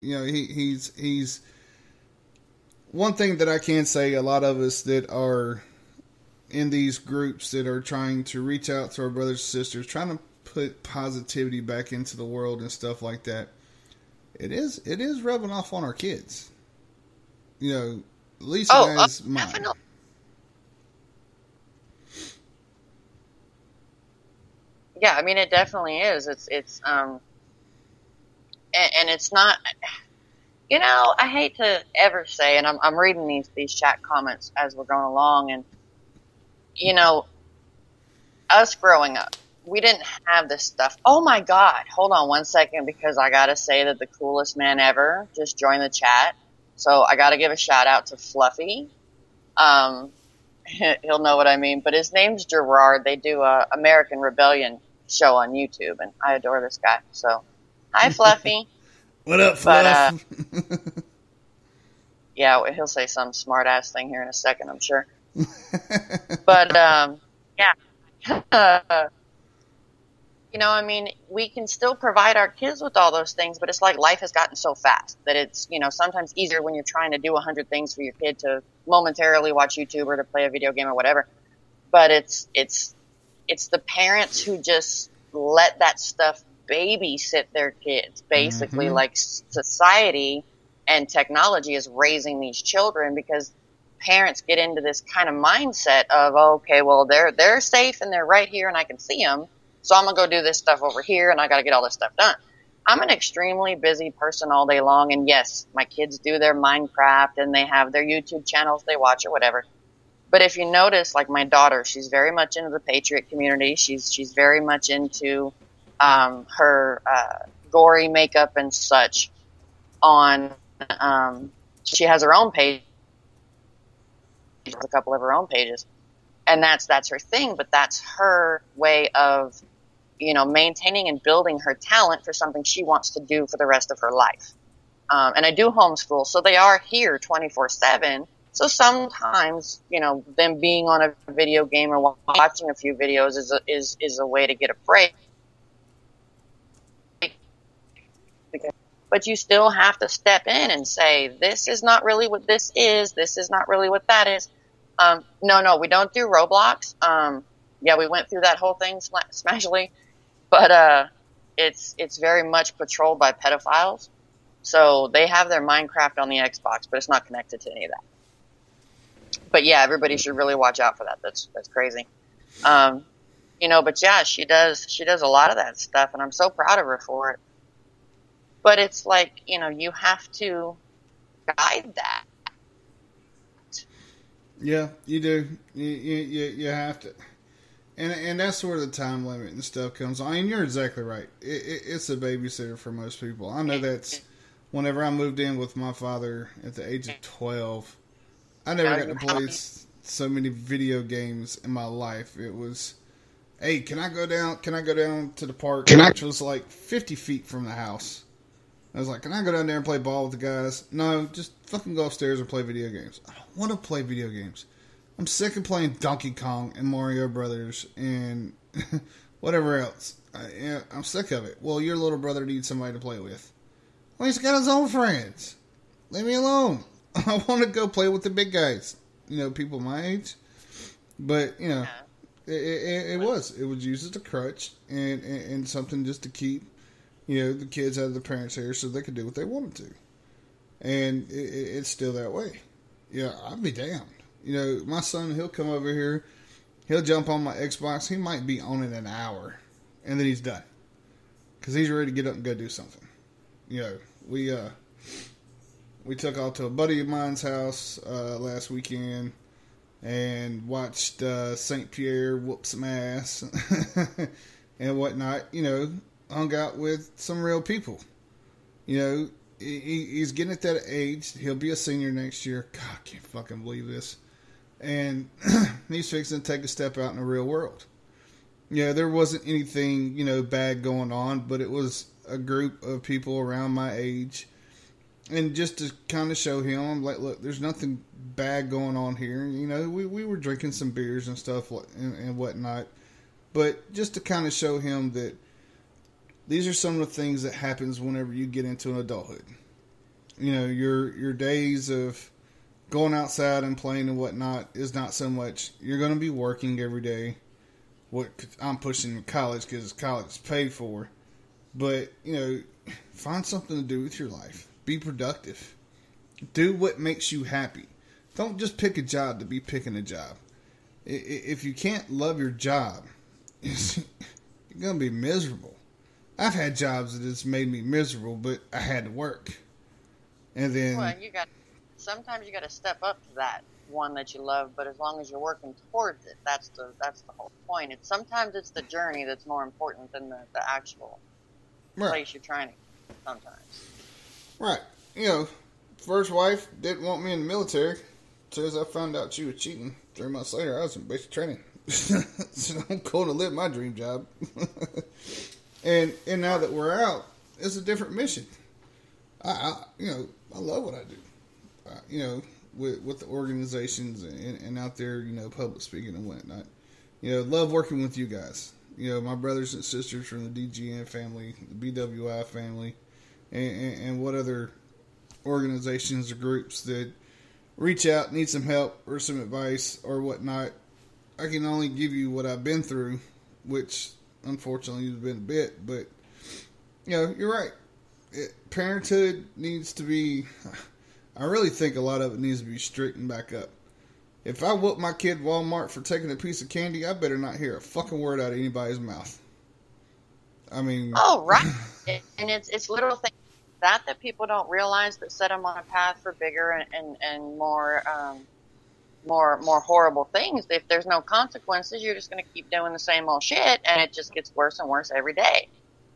You know, he's one thing that I can say. A lot of us that are in these groups that are trying to reach out to our brothers and sisters, trying to put positivity back into the world and stuff like that. It is rubbing off on our kids. You know, at least it has mine. Definitely. Yeah, I mean, it definitely is. And it's not. You know, I hate to ever say, and I'm reading these chat comments as we're going along, and you know, us growing up, we didn't have this stuff. Oh my God, hold on one second, because I gotta say that the coolest man ever just joined the chat. So I gotta give a shout out to Fluffy. Um, he'll know what I mean, but his name's Gerard. They do a American Rebellion show on YouTube, and I adore this guy. So, hi Fluffy. What up, But Fluff? yeah, he'll say some smart ass thing here in a second, I'm sure. But yeah. You know, I mean, we can still provide our kids with all those things, but it's like life has gotten so fast that it's, you know, sometimes easier when you're trying to do 100 things for your kid to momentarily watch YouTube or to play a video game or whatever. But it's the parents who just let that stuff babysit their kids. Basically, like society and technology is raising these children, because parents get into this kind of mindset of, okay, well, they're safe and they're right here and I can see them. So I'm going to go do this stuff over here, and I got to get all this stuff done. I'm an extremely busy person all day long, and yes, my kids do their Minecraft, and they have their YouTube channels they watch or whatever. But if you notice, like my daughter, she's very much into the Patriot community. She's very much into her gory makeup and such. She has her own page, a couple of her own pages, and that's her thing. But that's her way of, you know, maintaining and building her talent for something she wants to do for the rest of her life. And I do homeschool, so they are here 24/7. So sometimes, you know, them being on a video game or watching a few videos is a way to get a break. But you still have to step in and say, this is not really what this is. This is not really what that is. No, we don't do Roblox. Yeah, we went through that whole thing, Smashly. But it's very much patrolled by pedophiles. So they have their Minecraft on the Xbox, but it's not connected to any of that. But yeah, everybody should really watch out for that. That's crazy. You know, but yeah, she does a lot of that stuff, and I'm so proud of her for it. But it's like, you know, you have to guide that. Yeah, you do. You have to. And that's where the time limit and stuff comes on. And you're exactly right. It's a babysitter for most people. I know that's whenever I moved in with my father at the age of 12, I never got to play so many video games in my life. It was, hey, can I go down to the park, which was like 50 feet from the house? I was like, can I go down there and play ball with the guys? No, just fucking go upstairs and play video games. I don't want to play video games. I'm sick of playing Donkey Kong and Mario Brothers and whatever else. I'm sick of it. Well, your little brother needs somebody to play with. Well, he's got his own friends. Leave me alone. I want to go play with the big guys. You know, people my age. But, you know, it was used as a crutch and something just to keep, you know, the kids out of the parents' hair so they could do what they wanted to. And it's still that way. Yeah, I'd be damned. You know, my son, he'll come over here, he'll jump on my Xbox, he might be on it an hour, and then he's done. Because he's ready to get up and go do something. You know, we took off to a buddy of mine's house last weekend and watched St. Pierre whoop some ass and whatnot. You know, hung out with some real people. You know, he's getting at that age. He'll be a senior next year. God, I can't fucking believe this. And he's fixing to take a step out in the real world. Yeah, there wasn't anything, you know, bad going on, but it was a group of people around my age. And just to kind of show him, like, look, there's nothing bad going on here. You know, we were drinking some beers and stuff and whatnot. But just to kind of show him that these are some of the things that happens whenever you get into an adulthood. your days of going outside and playing and whatnot is not so much. You're going to be working every day. What I'm pushing college because college is paid for, but find something to do with your life. Be productive. Do what makes you happy. Don't just pick a job to be picking a job. If you can't love your job, you're going to be miserable. I've had jobs that has made me miserable, but I had to work. And then sometimes you got to step up to that one that you love, but as long as you're working towards it, that's the whole point. Sometimes it's the journey that's more important than the actual place you're trying to get sometimes. Right. First wife didn't want me in the military. As soon as I found out she was cheating, 3 months later I was in basic training. So I'm going to live my dream job. and now that we're out, it's a different mission. I love what I do. With the organizations and out there, public speaking and whatnot. Love working with you guys. My brothers and sisters from the DGN family, the BWI family, and what other organizations or groups that reach out, need some help or some advice or whatnot. I can only give you what I've been through, which unfortunately has been a bit, but you're right. Parenthood needs to be... I really think a lot of it needs to be straightened back up. If I whoop my kid Walmart for taking a piece of candy, I better not hear a fucking word out of anybody's mouth. I mean... Oh, right. And it's little things that people don't realize that set them on a path for bigger and more horrible things. If there's no consequences, you're just going to keep doing the same old shit, and it just gets worse and worse every day.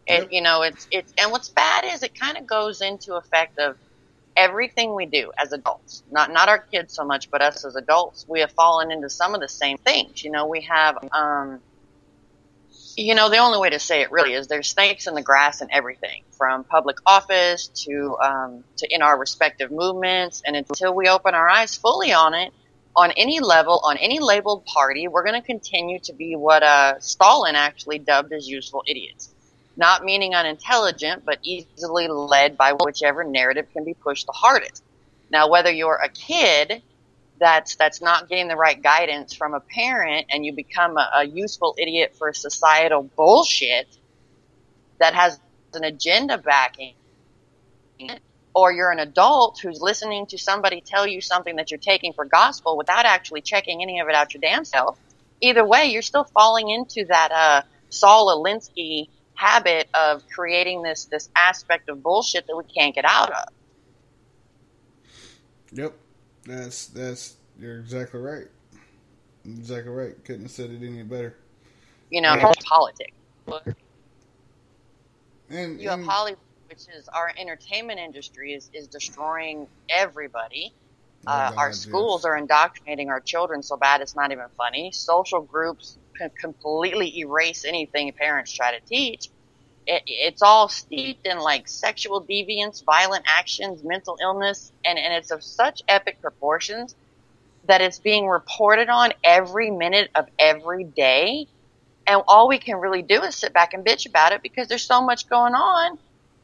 Yep. And what's bad is it kind of goes into effect of everything we do as adults, not our kids so much, but us as adults, we have fallen into some of the same things. We have, the only way to say it really is there's snakes in the grass and everything, from public office to in our respective movements. And until we open our eyes fully on it, on any level, on any labeled party, we're going to continue to be what Stalin actually dubbed as useful idiots. Not meaning unintelligent, but easily led by whichever narrative can be pushed the hardest. Now, whether you're a kid that's not getting the right guidance from a parent and you become a useful idiot for societal bullshit that has an agenda backing it, or you're an adult who's listening to somebody tell you something that you're taking for gospel without actually checking any of it out your damn self, either way, you're still falling into that Saul Alinsky habit of creating this aspect of bullshit that we can't get out of. Yep. That's you're exactly right. Exactly right. Couldn't have said it any better. Politics. And have Hollywood, which is our entertainment industry, is destroying everybody. Our schools are indoctrinating our children so bad it's not even funny. Social groups completely erase anything parents try to teach. It's all steeped in sexual deviance, violent actions, mental illness, and it's of such epic proportions that it's being reported on every minute of every day. And all we can really do is sit back and bitch about it because there's so much going on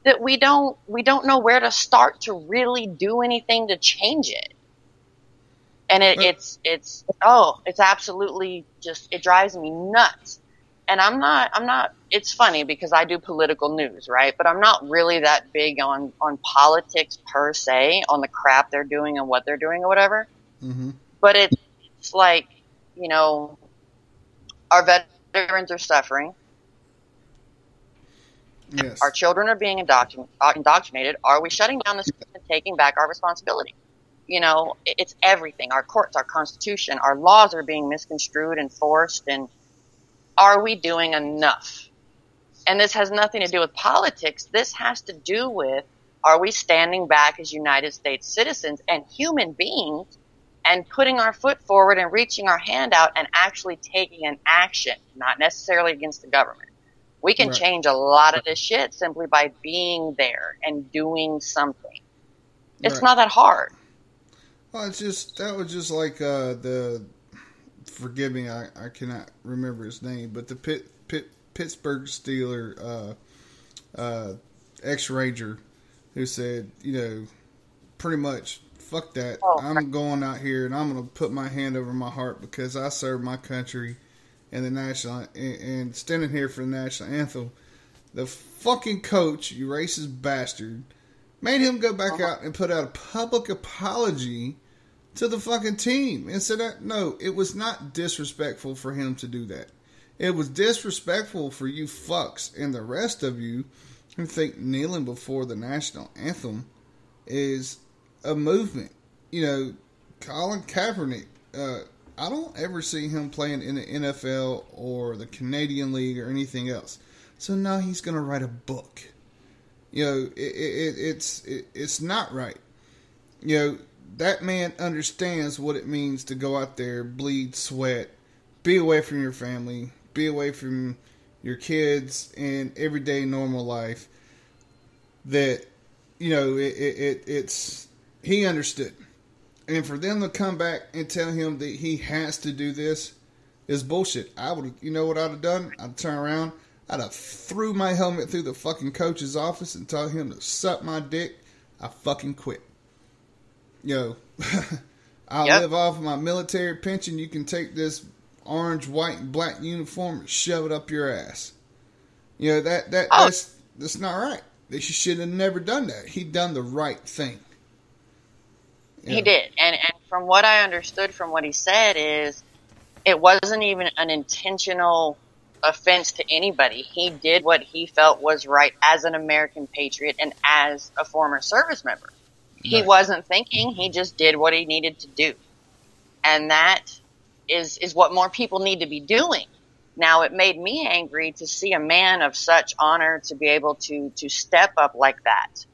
that we don't know where to start to really do anything to change it. And it's absolutely just, it drives me nuts. And I'm not, it's funny because I do political news, right? But I'm not really that big on politics per se, on the crap they're doing and what they're doing or whatever. Mm-hmm. But it's our veterans are suffering. Yes. Our children are being indoctrinated. Are we shutting down the system and taking back our responsibility? It's everything. Our courts, our constitution, our laws are being misconstrued and forced. And are we doing enough? And this has nothing to do with politics. This has to do with, are we standing back as United States citizens and human beings and putting our foot forward and reaching our hand out and actually taking an action, not necessarily against the government. We can change a lot of this shit simply by being there and doing something. It's not that hard. Well, that was just like forgive me, I cannot remember his name, but the Pittsburgh Steeler ex-Ranger who said, pretty much. Fuck that. Oh, I'm going out here and I'm going to put my hand over my heart because I serve my country and the national and standing here for the national anthem. The fucking coach, you racist bastard, made him go back out and put out a public apology to the fucking team and said that no, it was not disrespectful for him to do that. It was disrespectful for you fucks and the rest of you who think kneeling before the national anthem is a movement. You know, Colin Kaepernick, I don't ever see him playing in the NFL or the Canadian League or anything else. So now he's going to write a book. You know, it's not right. You know, that man understands what it means to go out there, bleed, sweat, be away from your family, be away from your kids and everyday normal life. That, you know, it's he understood. And for them to come back and tell him that he has to do this is bullshit. I would, you know what I'd have done? I'd turn around, I'd have threw my helmet through the fucking coach's office and told him to suck my dick. I fucking quit. Yo, I'll live off of my military pension. You can take this orange, white, and black uniform and shove it up your ass. You know, that's not right. He should have never done that. He done the right thing. He did. And from what I understood from what he said is it wasn't even an intentional offense to anybody. He did what he felt was right as an American patriot and as a former service member. He wasn't thinking. He just did what he needed to do. And that is what more people need to be doing. Now, it made me angry to see a man of such honor to be able to step up like that,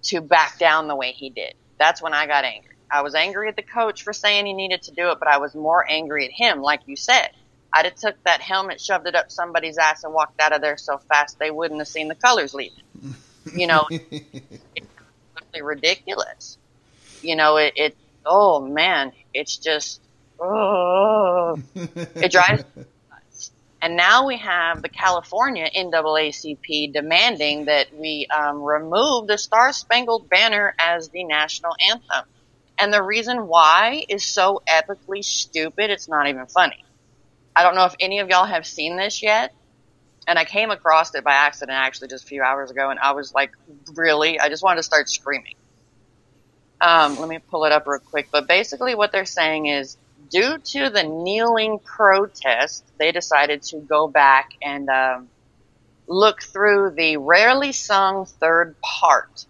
to back down the way he did. That's when I got angry. I was angry at the coach for saying he needed to do it, but I was more angry at him, like you said. I'd have took that helmet, shoved it up somebody's ass, and walked out of there so fast they wouldn't have seen the colors leaving. You know, it's absolutely ridiculous. You know, oh man, it's just, it drives me nuts. And now we have the California NAACP demanding that we remove the Star Spangled Banner as the national anthem. And the reason why is so epically stupid, it's not even funny. I don't know if any of y'all have seen this yet. And I came across it by accident actually just a few hours ago. And I was like, really? I just wanted to start screaming. Let me pull it up real quick. But basically what they're saying is, due to the kneeling protest, they decided to go back and look through the rarely sung third part.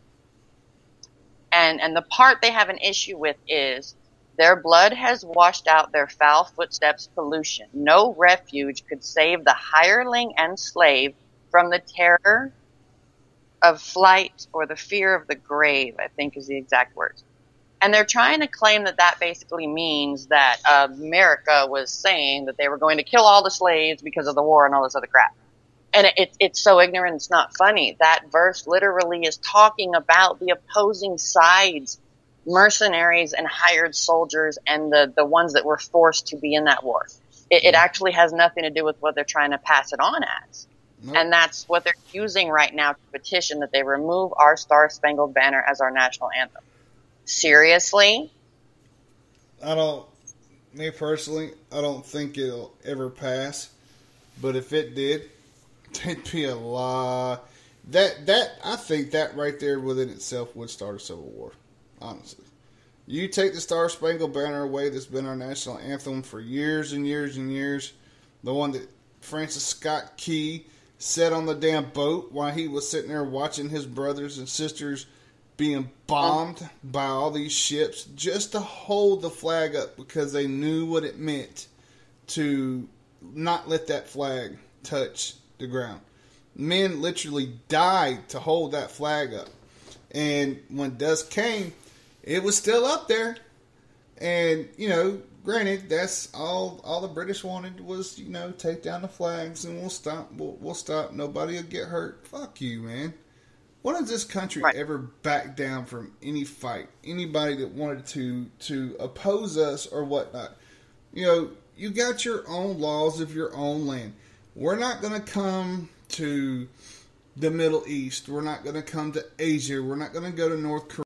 And the part they have an issue with is, their blood has washed out their foul footsteps pollution. No refuge could save the hireling and slave from the terror of flight or the fear of the grave, I think is the exact words. And they're trying to claim that that basically means that America was saying that they were going to kill all the slaves because of the war and all this other crap. And it's so ignorant, it's not funny. That verse literally is talking about the opposing sides, mercenaries and hired soldiers, and the ones that were forced to be in that war. It actually has nothing to do with what they're trying to pass it on as. Nope. And that's what they're using right now to petition that they remove our Star Spangled Banner as our national anthem. Seriously? Me personally, I don't think it'll ever pass. But if it did, there'd be a lot. I think that right there within itself would start a civil war. Honestly. You take the Star Spangled Banner away that's been our national anthem for years and years and years. The one that Francis Scott Key sat on the damn boat while he was sitting there watching his brothers and sisters being bombed by all these ships just to hold the flag up because they knew what it meant to not let that flag touch the ground. Men literally died to hold that flag up. And when dusk came, it was still up there. And, you know, granted, that's all the British wanted was, you know, take down the flags and we'll stop. We'll stop. Nobody will get hurt. Fuck you, man. When has this country ever backed down from any fight? Anybody that wanted to oppose us or whatnot? You know, you got your own laws of your own land. We're not going to come to the Middle East. We're not going to come to Asia. We're not going to go to North Korea.